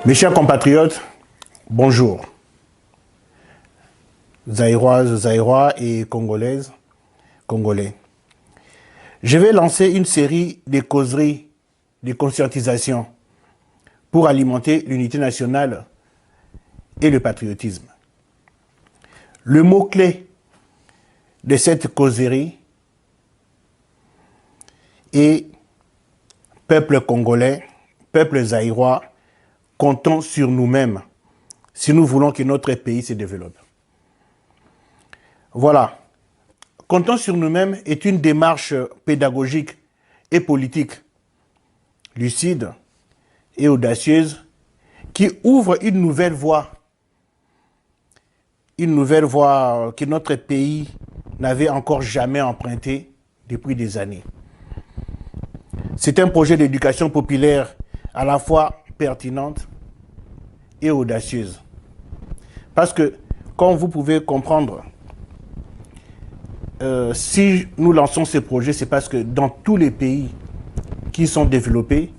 Mes chers compatriotes, bonjour. Zaïroises, Zaïrois et Congolaises, Congolais. Je vais lancer une série de causeries, de conscientisation pour alimenter l'unité nationale et le patriotisme. Le mot-clé de cette causerie est peuple congolais, peuple zaïrois, comptons sur nous-mêmes si nous voulons que notre pays se développe. Voilà. Comptons sur nous-mêmes est une démarche pédagogique et politique, lucide et audacieuse, qui ouvre une nouvelle voie que notre pays n'avait encore jamais empruntée depuis des années. C'est un projet d'éducation populaire à la fois pertinente et audacieuse. Parce que, comme vous pouvez comprendre, si nous lançons ce projet, c'est parce que dans tous les pays qui sont développés,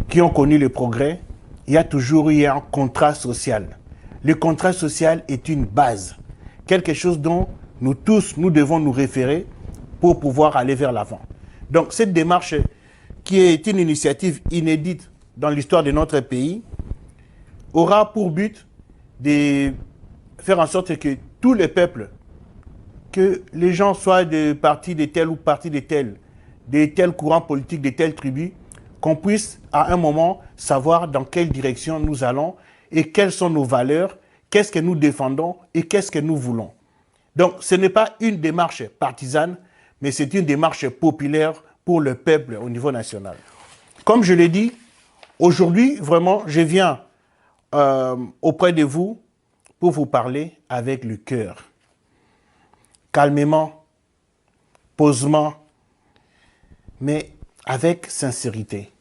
qui ont connu le progrès, il y a toujours eu un contrat social. Le contrat social est une base, quelque chose dont nous tous, nous devons nous référer pour pouvoir aller vers l'avant. Donc cette démarche qui est une initiative inédite dans l'histoire de notre pays aura pour but de faire en sorte que tous les peuples, que les gens soient de partis de tel ou parti de tels courants politiques, de telles tribus, qu'on puisse à un moment savoir dans quelle direction nous allons et quelles sont nos valeurs, qu'est-ce que nous défendons et qu'est-ce que nous voulons. Donc ce n'est pas une démarche partisane, mais c'est une démarche populaire pour le peuple au niveau national. Comme je l'ai dit, aujourd'hui, vraiment, je viens auprès de vous pour vous parler avec le cœur. Calmement, posément, mais avec sincérité.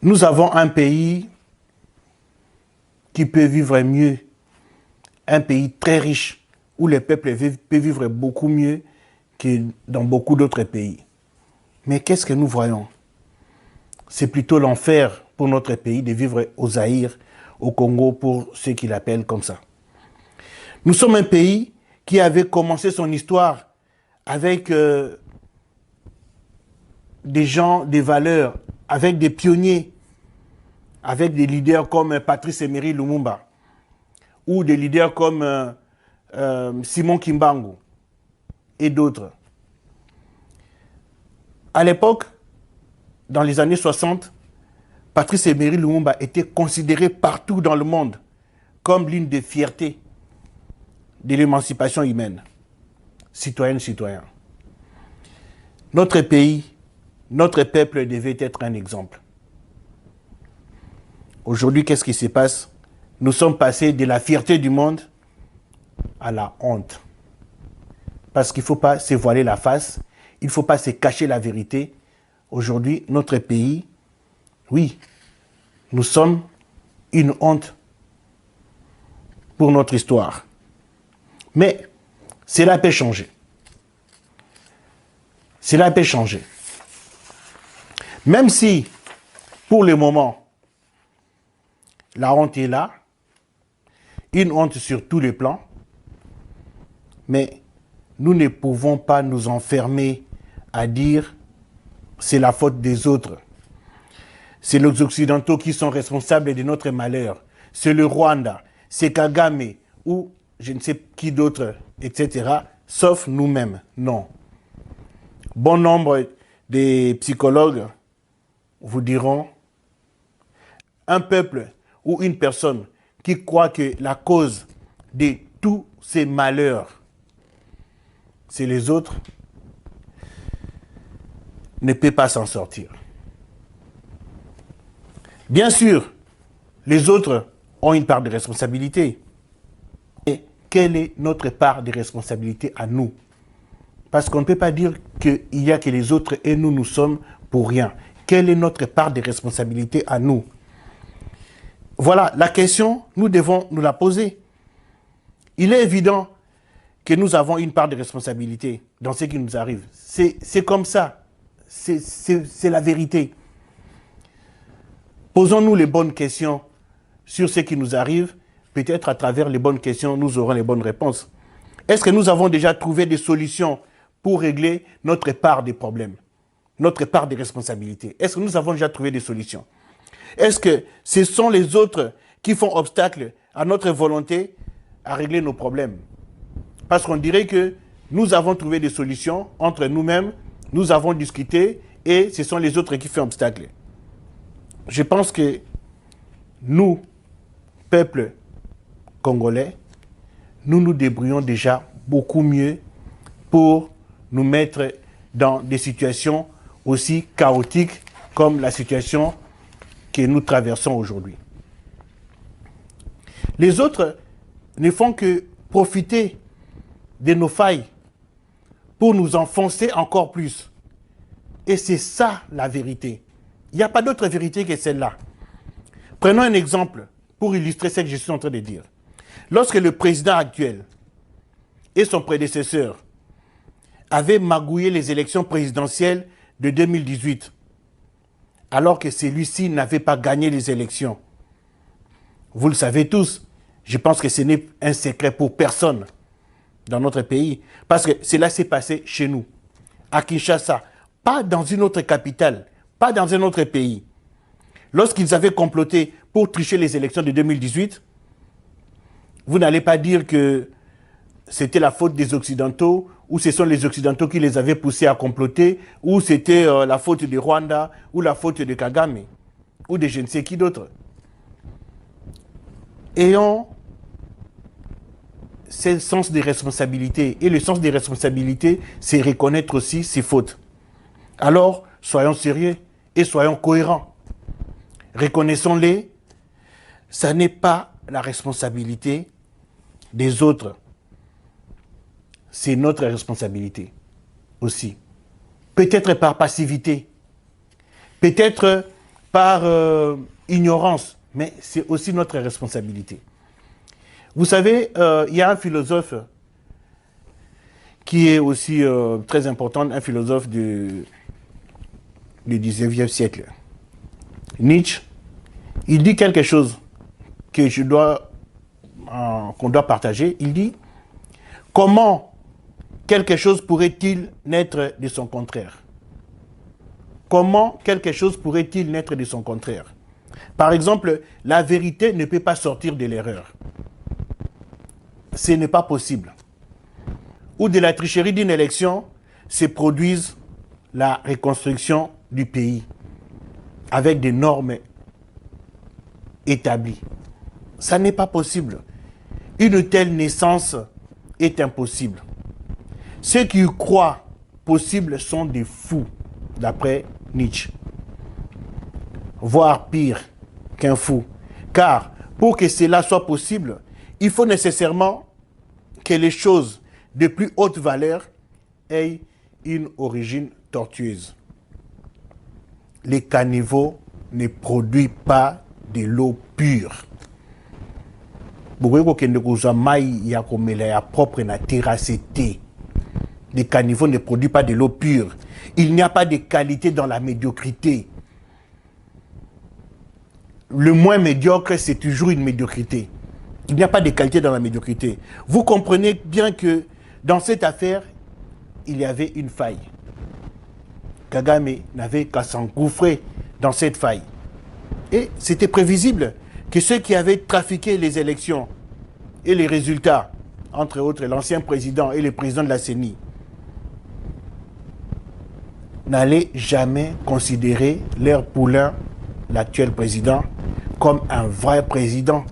Nous avons un pays qui peut vivre mieux, un pays très riche, où les peuples peuvent vivre beaucoup mieux que dans beaucoup d'autres pays. Mais qu'est-ce que nous voyons? C'est plutôt l'enfer pour notre pays de vivre au Zaïre, au Congo, pour ceux qui l'appellent comme ça. Nous sommes un pays qui avait commencé son histoire avec des gens, des valeurs, avec des pionniers, avec des leaders comme Patrice Emery Lumumba, ou des leaders comme Simon Kimbangu et d'autres. À l'époque, dans les années 60, Patrice Emery Lumumba était considéré partout dans le monde comme l'une des fiertés de l'émancipation humaine, citoyenne-citoyen. Notre pays, notre peuple devait être un exemple. Aujourd'hui, qu'est-ce qui se passe? Nous sommes passés de la fierté du monde à la honte. Parce qu'il ne faut pas se voiler la face, il ne faut pas se cacher la vérité. Aujourd'hui, notre pays, oui, nous sommes une honte pour notre histoire. Mais cela peut changer. Cela peut changer. Même si, pour le moment, la honte est là, une honte sur tous les plans, mais nous ne pouvons pas nous enfermer à dire c'est la faute des autres. C'est les Occidentaux qui sont responsables de notre malheur. C'est le Rwanda, c'est Kagame ou je ne sais qui d'autre, etc. Sauf nous-mêmes. Non. Bon nombre de psychologues vous diront un peuple ou une personne qui croit que la cause de tous ces malheurs, c'est les autres, ne peut pas s'en sortir. Bien sûr, les autres ont une part de responsabilité. Et quelle est notre part de responsabilité à nous? Parce qu'on ne peut pas dire qu'il y a que les autres et nous, nous sommes pour rien. Quelle est notre part de responsabilité à nous? Voilà, la question, nous devons nous la poser. Il est évident que nous avons une part de responsabilité dans ce qui nous arrive. C'est comme ça. C'est la vérité. Posons-nous les bonnes questions sur ce qui nous arrive. Peut-être à travers les bonnes questions, nous aurons les bonnes réponses. Est-ce que nous avons déjà trouvé des solutions pour régler notre part des problèmes, notre part des responsabilités? Est-ce que nous avons déjà trouvé des solutions? Est-ce que ce sont les autres qui font obstacle à notre volonté à régler nos problèmes? Parce qu'on dirait que nous avons trouvé des solutions entre nous-mêmes, nous avons discuté et ce sont les autres qui font obstacle. Je pense que nous, peuple congolais, nous nous débrouillons déjà beaucoup mieux pour nous mettre dans des situations aussi chaotiques comme la situation que nous traversons aujourd'hui. Les autres ne font que profiter de nos failles pour nous enfoncer encore plus. Et c'est ça la vérité. Il n'y a pas d'autre vérité que celle-là. Prenons un exemple pour illustrer ce que je suis en train de dire. Lorsque le président actuel et son prédécesseur avaient magouillé les élections présidentielles de 2018, alors que celui-ci n'avait pas gagné les élections, vous le savez tous, je pense que ce n'est un secret pour personne dans notre pays, parce que cela s'est passé chez nous, à Kinshasa, pas dans une autre capitale, pas dans un autre pays. Lorsqu'ils avaient comploté pour tricher les élections de 2018, vous n'allez pas dire que c'était la faute des Occidentaux, ou ce sont les Occidentaux qui les avaient poussés à comploter, ou c'était la faute du Rwanda, ou la faute de Kagame, ou de je ne sais qui d'autre. Ayons ce sens des responsabilités. Et le sens des responsabilités, c'est reconnaître aussi ses fautes. Alors, soyons sérieux et soyons cohérents. Reconnaissons-les. Ça n'est pas la responsabilité des autres. C'est notre responsabilité aussi. Peut-être par passivité, peut-être par ignorance, mais c'est aussi notre responsabilité. Vous savez, il y a un philosophe qui est aussi très important, un philosophe du 19e siècle, Nietzsche. Il dit quelque chose que qu'on doit partager. Il dit, comment quelque chose pourrait-il naître de son contraire? Comment quelque chose pourrait-il naître de son contraire? Par exemple, la vérité ne peut pas sortir de l'erreur. Ce n'est pas possible. Ou de la tricherie d'une élection se produise la reconstruction du pays avec des normes établies. Ça n'est pas possible. Une telle naissance est impossible. Ceux qui croient possible sont des fous, d'après Nietzsche. Voire pire qu'un fou. Car pour que cela soit possible, il faut nécessairement que les choses de plus haute valeur aient une origine tortueuse. Les caniveaux ne produisent pas de l'eau pure. Les caniveaux ne produisent pas de l'eau pure. Il n'y a pas de qualité dans la médiocrité. Le moins médiocre, c'est toujours une médiocrité. Il n'y a pas de qualité dans la médiocrité. Vous comprenez bien que dans cette affaire, il y avait une faille. Kagame n'avait qu'à s'engouffrer dans cette faille. Et c'était prévisible que ceux qui avaient trafiqué les élections et les résultats, entre autres l'ancien président et le président de la CENI, n'allaient jamais considérer leur poulain, l'actuel président, comme un vrai président.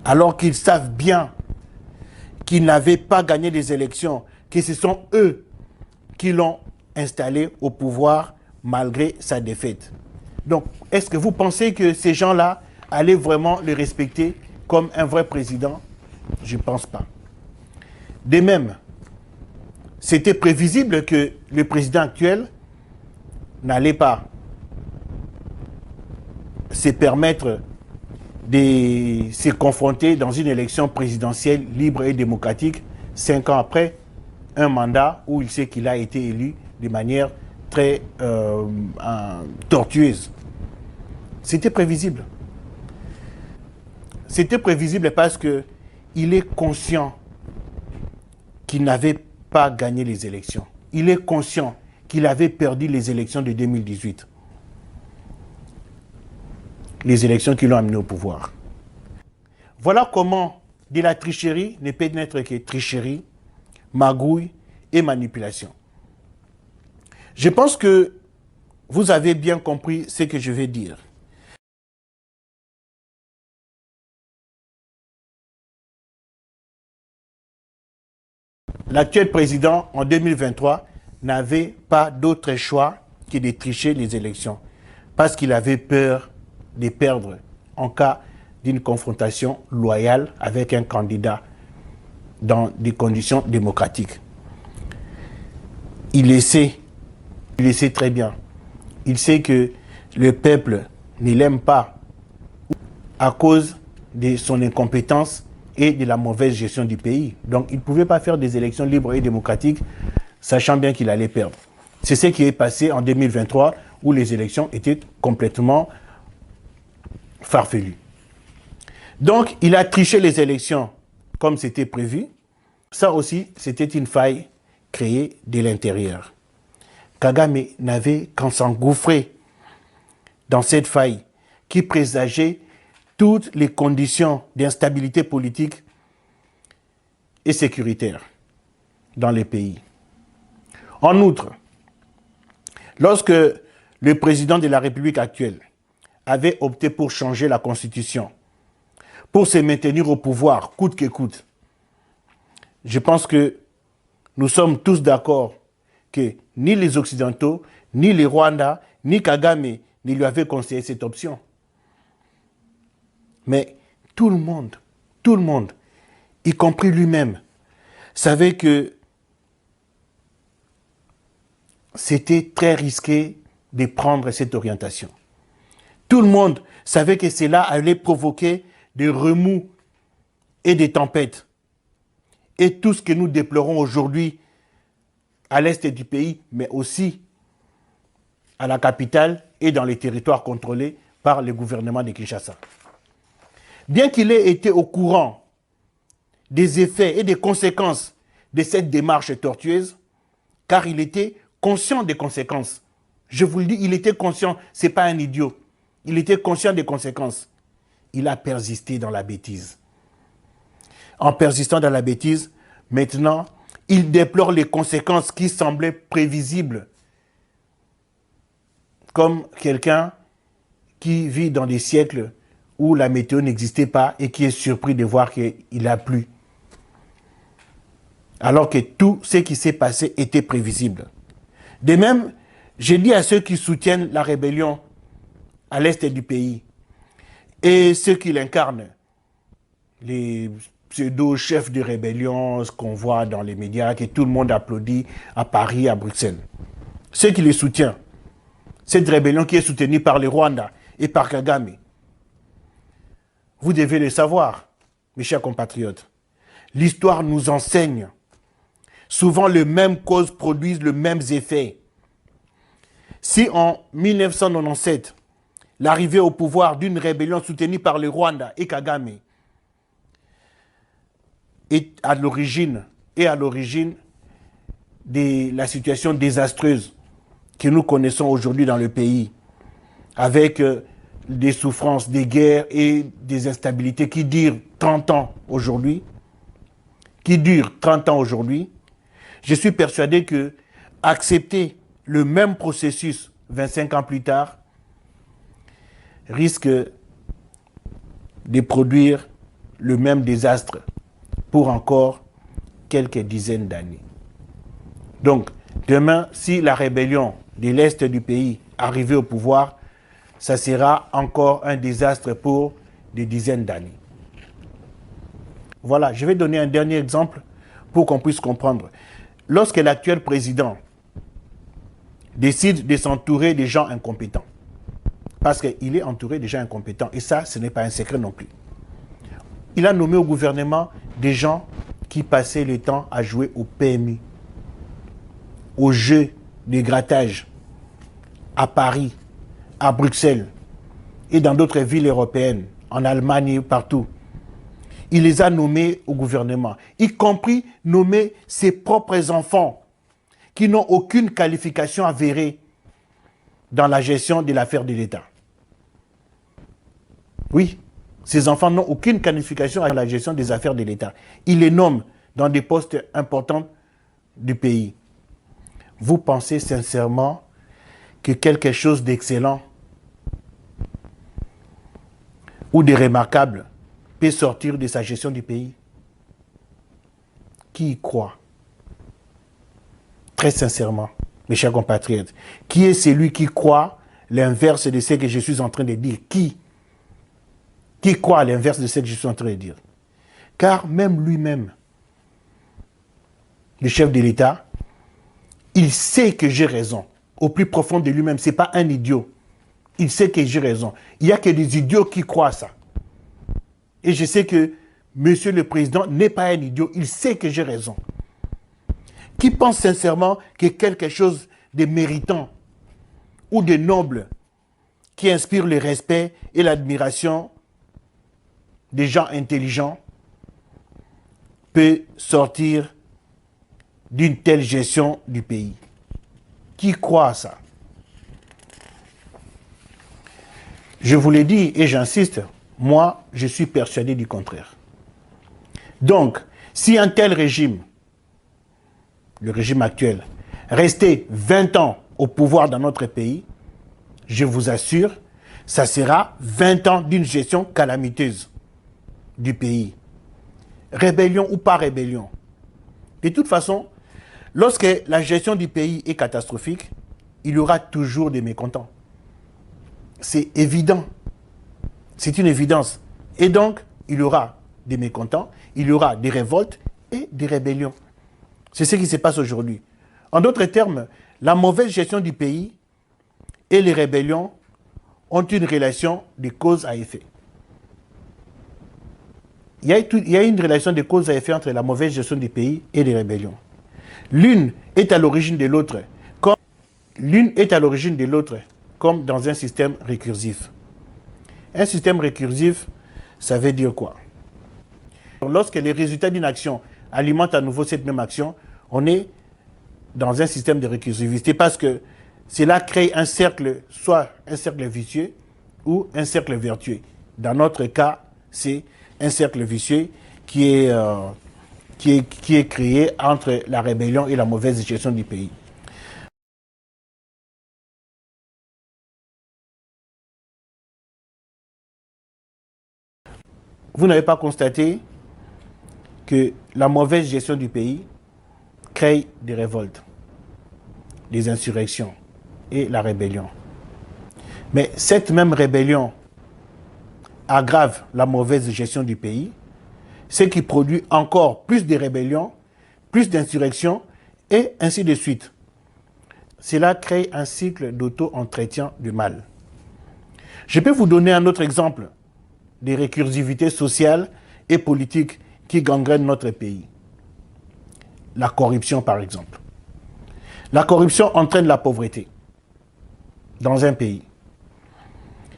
Alors qu'ils savent bien qu'ils n'avaient pas gagné les élections, que ce sont eux qui l'ont installé au pouvoir malgré sa défaite. Donc, est-ce que vous pensez que ces gens-là allaient vraiment le respecter comme un vrai président? Je ne pense pas. De même, c'était prévisible que le président actuel n'allait pas se permettre de se confronter dans une élection présidentielle libre et démocratique 5 ans après un mandat où il sait qu'il a été élu de manière très tortueuse. C'était prévisible. C'était prévisible parce qu'il est conscient qu'il n'avait pas gagné les élections. Il est conscient qu'il avait perdu les élections de 2018. Les élections qui l'ont amené au pouvoir. Voilà comment de la tricherie ne peut n'être que tricherie, magouille et manipulation. Je pense que vous avez bien compris ce que je vais dire. L'actuel président, en 2023, n'avait pas d'autre choix que de tricher les élections parce qu'il avait peur de perdre en cas d'une confrontation loyale avec un candidat dans des conditions démocratiques. Il le sait très bien. Il sait que le peuple ne l'aime pas à cause de son incompétence et de la mauvaise gestion du pays. Donc il ne pouvait pas faire des élections libres et démocratiques, sachant bien qu'il allait perdre. C'est ce qui est passé en 2023, où les élections étaient complètement farfelues. Donc il a triché les élections comme c'était prévu. Ça aussi, c'était une faille créée de l'intérieur. Kagame n'avait qu'à s'engouffrer dans cette faille qui présageait toutes les conditions d'instabilité politique et sécuritaire dans les pays. En outre, lorsque le président de la République actuelle avait opté pour changer la Constitution, pour se maintenir au pouvoir coûte que coûte, je pense que nous sommes tous d'accord que ni les Occidentaux, ni les Rwandais, ni Kagame ne lui avaient conseillé cette option. Mais tout le monde, y compris lui-même, savait que c'était très risqué de prendre cette orientation. Tout le monde savait que cela allait provoquer des remous et des tempêtes. Et tout ce que nous déplorons aujourd'hui à l'est du pays, mais aussi à la capitale et dans les territoires contrôlés par le gouvernement de Kinshasa. Bien qu'il ait été au courant des effets et des conséquences de cette démarche tortueuse, car il était conscient des conséquences. Je vous le dis, il était conscient, ce n'est pas un idiot. Il était conscient des conséquences. Il a persisté dans la bêtise. En persistant dans la bêtise, maintenant, il déplore les conséquences qui semblaient prévisibles. Comme quelqu'un qui vit dans des siècles où la météo n'existait pas et qui est surpris de voir qu'il a plu. Alors que tout ce qui s'est passé était prévisible. De même, j'ai dit à ceux qui soutiennent la rébellion à l'est du pays et ceux qui l'incarnent, les pseudo-chefs de rébellion, ce qu'on voit dans les médias, que tout le monde applaudit à Paris, à Bruxelles. Ceux qui les soutiennent, cette rébellion qui est soutenue par les Rwandais et par Kagame, vous devez le savoir, mes chers compatriotes. L'histoire nous enseigne. Souvent, les mêmes causes produisent les mêmes effets. Si en 1997, l'arrivée au pouvoir d'une rébellion soutenue par les Rwandais et Kagame est à l'origine de la situation désastreuse que nous connaissons aujourd'hui dans le pays, avec des souffrances, des guerres et des instabilités qui durent 30 ans aujourd'hui, je suis persuadé que accepter le même processus 25 ans plus tard risque de produire le même désastre pour encore quelques dizaines d'années. Donc, demain, si la rébellion de l'Est du pays arrivait au pouvoir, ça sera encore un désastre pour des dizaines d'années. Voilà, je vais donner un dernier exemple pour qu'on puisse comprendre. Lorsque l'actuel président décide de s'entourer des gens incompétents, parce qu'il est entouré de gens incompétents, et ça, ce n'est pas un secret non plus. Il a nommé au gouvernement des gens qui passaient le temps à jouer au PMU, aux jeux de grattage, à Paris, à Bruxelles et dans d'autres villes européennes, en Allemagne et partout. Il les a nommés au gouvernement, y compris nommé ses propres enfants qui n'ont aucune qualification avérée dans la gestion de l'affaire de l'État. Oui, ces enfants n'ont aucune qualification à la gestion des affaires de l'État. Il les nomme dans des postes importants du pays. Vous pensez sincèrement que quelque chose d'excellent ou de remarquable peut sortir de sa gestion du pays? Qui y croit? Très sincèrement, mes chers compatriotes, qui est celui qui croit l'inverse de ce que je suis en train de dire? Qui croit à l'inverse de ce que je suis en train de dire? Car même lui-même, le chef de l'État, il sait que j'ai raison. Au plus profond de lui-même, ce n'est pas un idiot. Il sait que j'ai raison. Il n'y a que des idiots qui croient à ça. Et je sais que Monsieur le Président n'est pas un idiot. Il sait que j'ai raison. Qui pense sincèrement que quelque chose de méritant ou de noble qui inspire le respect et l'admiration des gens intelligents peut sortir d'une telle gestion du pays? Qui croit à ça? Je vous l'ai dit et j'insiste, moi, je suis persuadé du contraire. Donc, si un tel régime, le régime actuel, restait 20 ans au pouvoir dans notre pays, je vous assure, ça sera 20 ans d'une gestion calamiteuse du pays. Rébellion ou pas rébellion. De toute façon, lorsque la gestion du pays est catastrophique, il y aura toujours des mécontents. C'est évident. C'est une évidence. Et donc, il y aura des mécontents, il y aura des révoltes et des rébellions. C'est ce qui se passe aujourd'hui. En d'autres termes, la mauvaise gestion du pays et les rébellions ont une relation de cause à effet. Il y a une relation de cause à effet entre la mauvaise gestion du pays et les rébellions. L'une est à l'origine de l'autre, comme dans un système récursif. Un système récursif, ça veut dire quoi? Lorsque les résultats d'une action alimentent à nouveau cette même action, on est dans un système de récursivité parce que cela crée un cercle, soit un cercle vicieux ou un cercle vertueux. Dans notre cas, c'est un cercle vicieux qui est créé entre la rébellion et la mauvaise gestion du pays. Vous n'avez pas constaté que la mauvaise gestion du pays crée des révoltes, des insurrections et la rébellion. Mais cette même rébellion aggrave la mauvaise gestion du pays, ce qui produit encore plus de rébellions, plus d'insurrections et ainsi de suite. Cela crée un cycle d'auto-entretien du mal. Je peux vous donner un autre exemple des récursivités sociales et politiques qui gangrènent notre pays. La corruption, par exemple. La corruption entraîne la pauvreté dans un pays.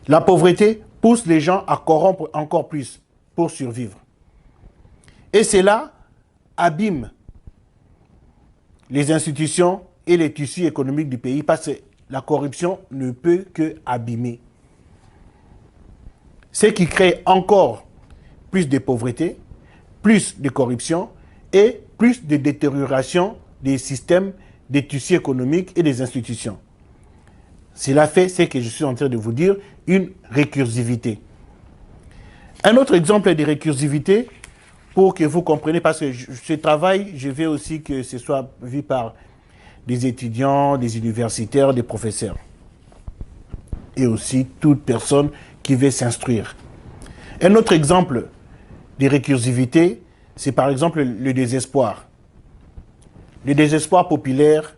La pauvreté pousse les gens à corrompre encore plus pour survivre. Et cela abîme les institutions et les tissus économiques du pays parce que la corruption ne peut que abîmer. Ce qui crée encore plus de pauvreté, plus de corruption et plus de détérioration des systèmes, des tissus économiques et des institutions. Cela fait ce que je suis en train de vous dire, une récursivité. Un autre exemple de récursivité, pour que vous compreniez, parce que ce travail, je veux aussi que ce soit vu par des étudiants, des universitaires, des professeurs. Et aussi toute personne qui veut s'instruire. Un autre exemple de récursivité, c'est par exemple le désespoir. Le désespoir populaire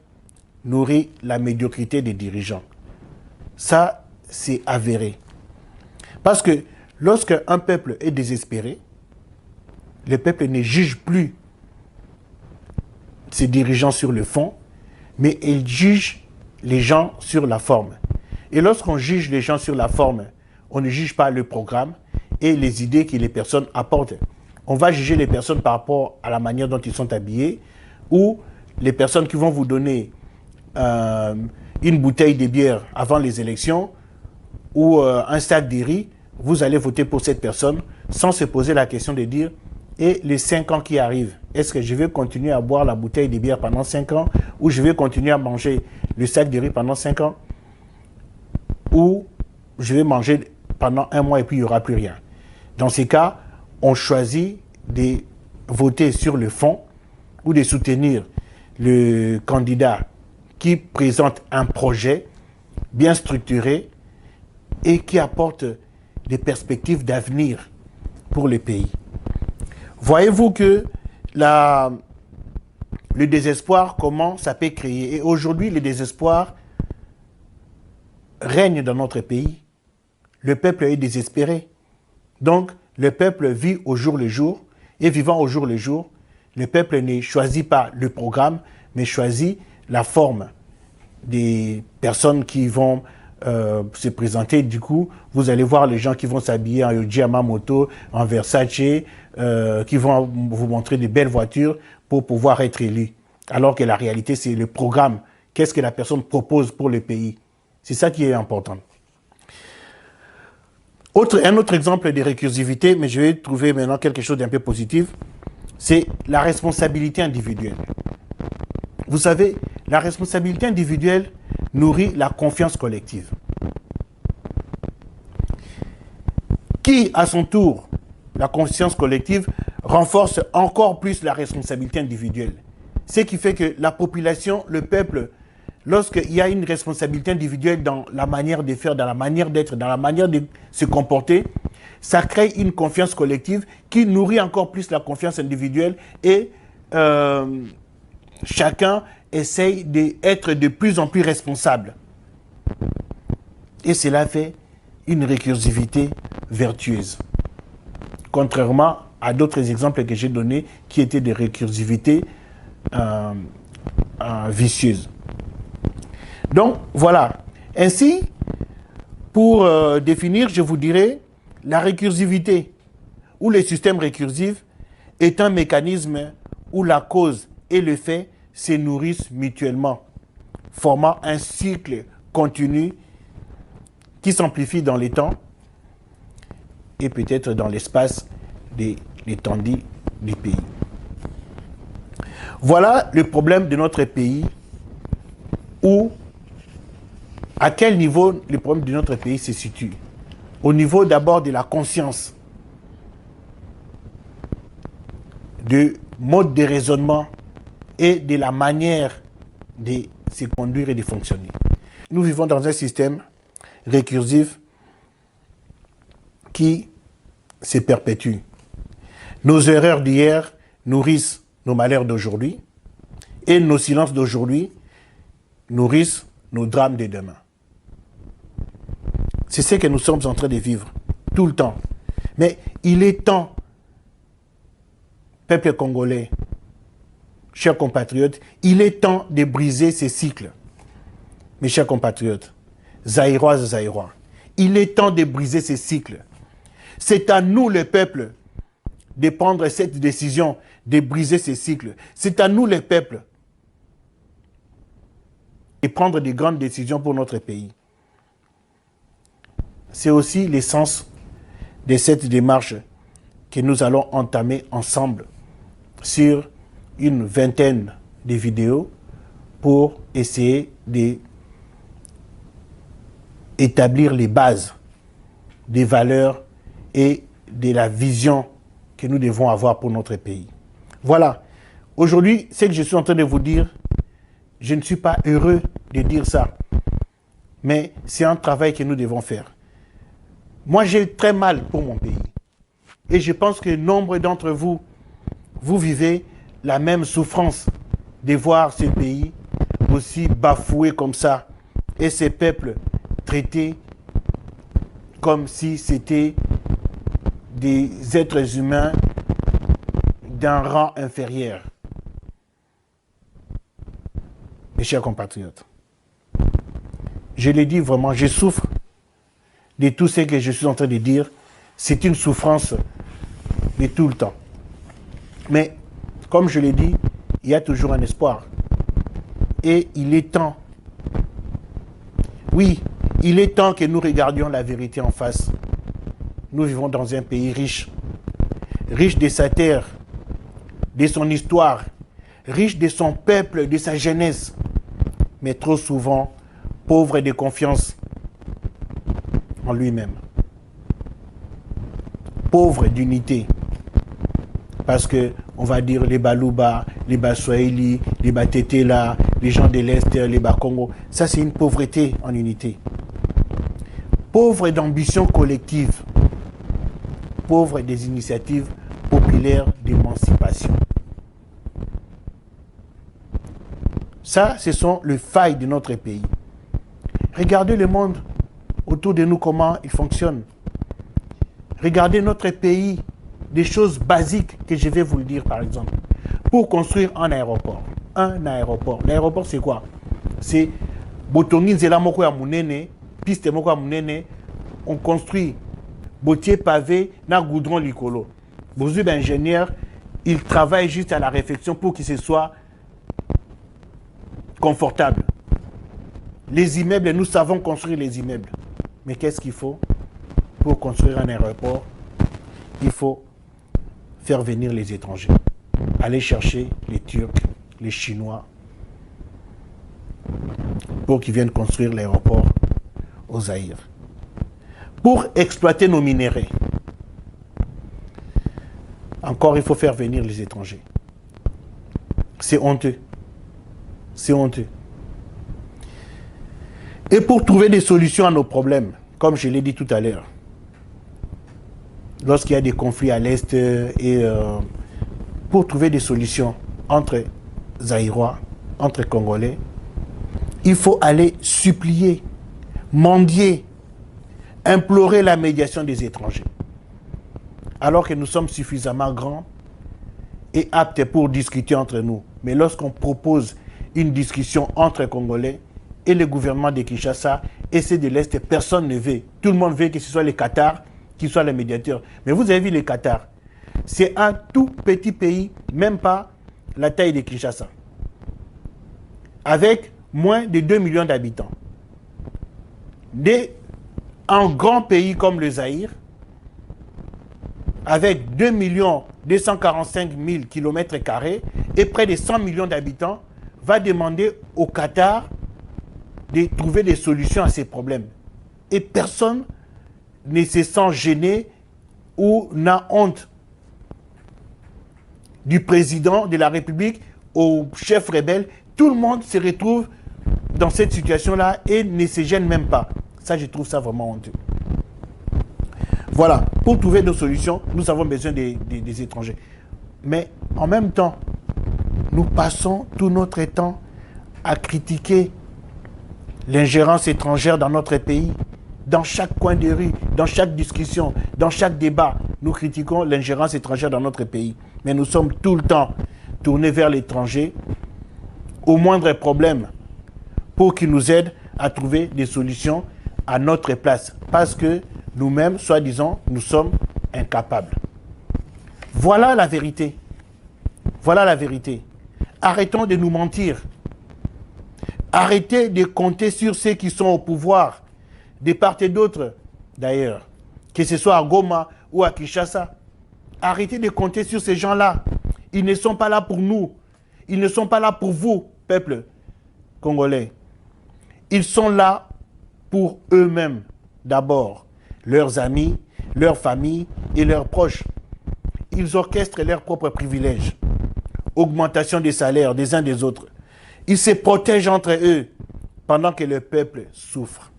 nourrit la médiocrité des dirigeants. Ça, c'est avéré. Parce que lorsqu'un peuple est désespéré, le peuple ne juge plus ses dirigeants sur le fond, mais il juge les gens sur la forme. Et lorsqu'on juge les gens sur la forme, on ne juge pas le programme et les idées que les personnes apportent. On va juger les personnes par rapport à la manière dont ils sont habillés, ou les personnes qui vont vous donner une bouteille de bière avant les élections ou un sac de riz, vous allez voter pour cette personne sans se poser la question de dire et les 5 ans qui arrivent, est-ce que je vais continuer à boire la bouteille de bière pendant 5 ans ou je vais continuer à manger le sac de riz pendant 5 ans ou je vais manger pendant 1 mois et puis il n'y aura plus rien. Dans ces cas, on choisit de voter sur le fond ou de soutenir le candidat qui présente un projet bien structuré et qui apporte des perspectives d'avenir pour le pays. Voyez-vous que le désespoir, comment ça peut créer? Et aujourd'hui, le désespoir règne dans notre pays. Le peuple est désespéré. Donc, le peuple vit au jour le jour. Et vivant au jour le jour, le peuple ne choisit pas le programme, mais choisit la forme des personnes qui vont se présenter. Du coup, vous allez voir les gens qui vont s'habiller en Yohji Yamamoto, en Versace, qui vont vous montrer de belles voitures pour pouvoir être élus. Alors que la réalité, c'est le programme. Qu'est-ce que la personne propose pour le pays? C'est ça qui est important. Un autre exemple de récursivité, mais je vais trouver maintenant quelque chose d'un peu positif, c'est la responsabilité individuelle. Vous savez, la responsabilité individuelle nourrit la confiance collective. Qui, à son tour, la conscience collective, renforce encore plus la responsabilité individuelle. Ce qui fait que la population, le peuple, lorsqu'il y a une responsabilité individuelle dans la manière de faire, dans la manière d'être, dans la manière de se comporter, ça crée une confiance collective qui nourrit encore plus la confiance individuelle et chacun essaye d'être de plus en plus responsable. Et cela fait une récursivité vertueuse. Contrairement à d'autres exemples que j'ai donnés qui étaient des récursivités vicieuses. Donc, voilà. Ainsi, pour définir, je vous dirais, la récursivité ou le système récursif est un mécanisme où la cause et le fait se nourrissent mutuellement, formant un cycle continu qui s'amplifie dans les temps et peut-être dans l'espace de l'étendue du pays. Voilà le problème de notre pays où, à quel niveau le problème de notre pays se situe. Au niveau d'abord de la conscience, du mode de raisonnement et de la manière de se conduire et de fonctionner. Nous vivons dans un système récursif qui se perpétue. Nos erreurs d'hier nourrissent nos malheurs d'aujourd'hui et nos silences d'aujourd'hui nourrissent nos drames de demain. C'est ce que nous sommes en train de vivre tout le temps. Mais il est temps, peuple congolais, chers compatriotes, il est temps de briser ces cycles. Mes chers compatriotes, Zaïroises, Zaïrois, il est temps de briser ces cycles. C'est à nous, le peuple, de prendre cette décision, de briser ces cycles. C'est à nous, le peuple, de prendre de grandes décisions pour notre pays. C'est aussi l'essence de cette démarche que nous allons entamer ensemble sur une vingtaine de vidéos pour essayer d'établir les bases des valeurs et de la vision que nous devons avoir pour notre pays. Voilà. Aujourd'hui, ce que je suis en train de vous dire, je ne suis pas heureux de dire ça, mais c'est un travail que nous devons faire. Moi, j'ai très mal pour mon pays. Et je pense que nombre d'entre vous, vous vivez la même souffrance de voir ce pays aussi bafoué comme ça et ces peuples traités comme si c'était des êtres humains d'un rang inférieur. mes chers compatriotes. Je l'ai dit vraiment, je souffre de tout ce que je suis en train de dire. C'est une souffrance de tout le temps. Mais, comme je l'ai dit, il y a toujours un espoir. Et il est temps. Oui, il est temps que nous regardions la vérité en face. Nous vivons dans un pays riche. Riche de sa terre, de son histoire, riche de son peuple, de sa jeunesse. Mais trop souvent, pauvre de confiance en lui-même. Pauvre d'unité. Parce que on va dire les Balouba, les Baswahili, les Batetela, les gens de l'Est, les Bakongo. Ça, c'est une pauvreté en unité. Pauvre d'ambition collective. Pauvre des initiatives populaires d'émancipation. Ça, ce sont les failles de notre pays. Regardez le monde autour de nous, comment il fonctionne. Regardez notre pays, des choses basiques que je vais vous le dire par exemple. Pour construire un aéroport. L'aéroport c'est quoi? C'est Botongi Nzela Moko ya Munene, piste Moko ya Munene, on construit botier pavé, na goudron likolo. Vous êtes ingénieur, il travaille juste à la réflexion pour que ce soit confortable. Les immeubles, nous savons construire les immeubles. Mais qu'est-ce qu'il faut pour construire un aéroport? Il faut faire venir les étrangers. Aller chercher les Turcs, les Chinois, pour qu'ils viennent construire l'aéroport au Zaïre. Pour exploiter nos minéraux, encore il faut faire venir les étrangers. C'est honteux. C'est honteux. Et pour trouver des solutions à nos problèmes, comme je l'ai dit tout à l'heure, lorsqu'il y a des conflits à l'Est et pour trouver des solutions entre Zaïrois, entre Congolais, il faut aller supplier, mendier, implorer la médiation des étrangers. Alors que nous sommes suffisamment grands et aptes pour discuter entre nous. Mais lorsqu'on propose une discussion entre Congolais et le gouvernement de Kinshasa et ceux de l'Est, personne ne veut. Tout le monde veut que ce soit les Qatar qui soient les médiateurs. Mais vous avez vu les Qatar. C'est un tout petit pays, même pas la taille de Kinshasa, avec moins de 2 millions d'habitants. Un grand pays comme le Zaïre, avec 2 245 000 km² et près de 100 millions d'habitants, va demander au Qatar de trouver des solutions à ces problèmes. Et personne ne se sent gêné ou n'a honte du président de la République au chef rebelle. Tout le monde se retrouve dans cette situation-là et ne se gêne même pas. Ça, je trouve ça vraiment honteux. Voilà, pour trouver nos solutions, nous avons besoin des étrangers. Mais en même temps, nous passons tout notre temps à critiquer l'ingérence étrangère dans notre pays. Dans chaque coin de rue, dans chaque discussion, dans chaque débat, nous critiquons l'ingérence étrangère dans notre pays. Mais nous sommes tout le temps tournés vers l'étranger au moindre problème pour qu'il nous aide à trouver des solutions à notre place. Parce que nous-mêmes, soi-disant, nous sommes incapables. Voilà la vérité. Voilà la vérité. Arrêtons de nous mentir. Arrêtez de compter sur ceux qui sont au pouvoir, de part et d'autre, d'ailleurs, que ce soit à Goma ou à Kinshasa. Arrêtez de compter sur ces gens-là. Ils ne sont pas là pour nous. Ils ne sont pas là pour vous, peuple congolais. Ils sont là pour eux-mêmes, d'abord, leurs amis, leurs familles et leurs proches. Ils orchestrent leurs propres privilèges. Augmentation des salaires des uns des autres. Ils se protègent entre eux pendant que le peuple souffre.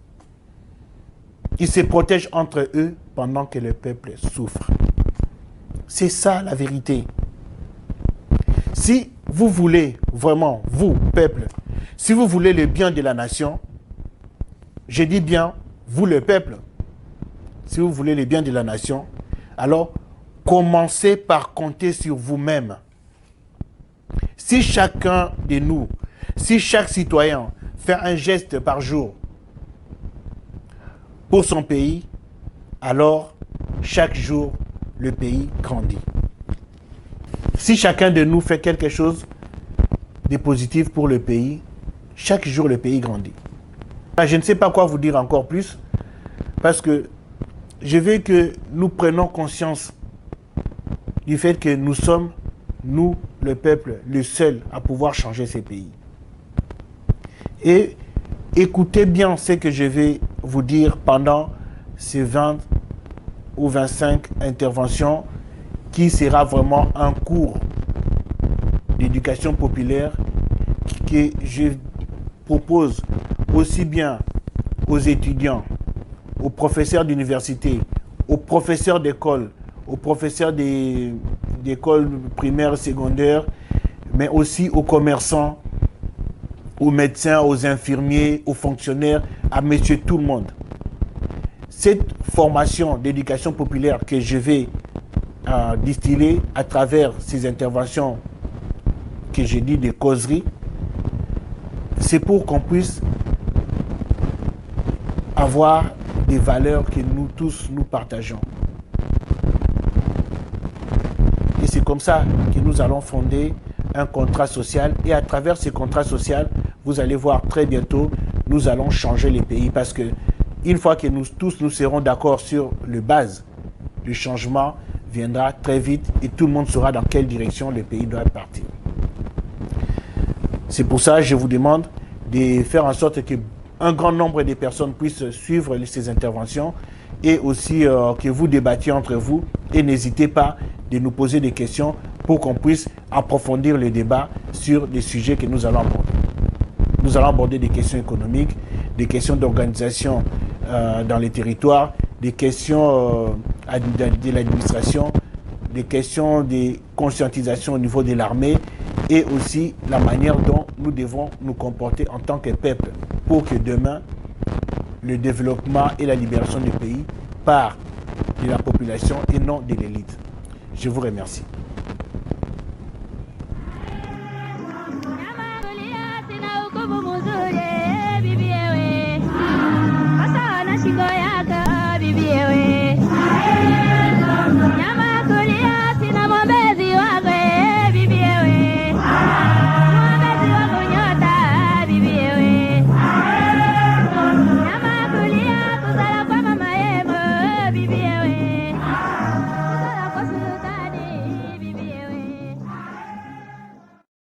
Ils se protègent entre eux pendant que le peuple souffre. C'est ça la vérité. Si vous voulez vraiment, vous, peuple, si vous voulez le bien de la nation, je dis bien, vous le peuple, si vous voulez le bien de la nation, alors commencez par compter sur vous-même. Si chacun de nous Si chaque citoyen fait un geste par jour pour son pays, alors chaque jour, le pays grandit. Si chacun de nous fait quelque chose de positif pour le pays, chaque jour, le pays grandit. Je ne sais pas quoi vous dire encore plus, parce que je veux que nous prenions conscience du fait que nous sommes, nous, le peuple, les seuls à pouvoir changer ces pays. Et écoutez bien ce que je vais vous dire pendant ces 20 ou 25 interventions qui sera vraiment un cours d'éducation populaire que je propose aussi bien aux étudiants, aux professeurs d'université, aux professeurs d'école, aux professeurs d'école primaire et secondaire, mais aussi aux commerçants, aux médecins, aux infirmiers, aux fonctionnaires, à monsieur tout le monde. Cette formation d'éducation populaire que je vais distiller à travers ces interventions que j'ai dit des causeries, c'est pour qu'on puisse avoir des valeurs que nous tous nous partageons. Et c'est comme ça que nous allons fonder un contrat social. Et à travers ce contrat social, vous allez voir très bientôt, nous allons changer les pays. Parce que une fois que nous tous nous serons d'accord sur le base, le changement viendra très vite et tout le monde saura dans quelle direction le pays doit partir. C'est pour ça que je vous demande de faire en sorte qu'un grand nombre de personnes puissent suivre ces interventions et aussi que vous débattiez entre vous et n'hésitez pas de nous poser des questions pour qu'on puisse approfondir le débat sur des sujets que nous allons aborder. Nous allons aborder des questions économiques, des questions d'organisation dans les territoires, des questions de l'administration, des questions de conscientisation au niveau de l'armée et aussi la manière dont nous devons nous comporter en tant que peuple pour que demain, le développement et la libération du pays partent de la population et non de l'élite. Je vous remercie.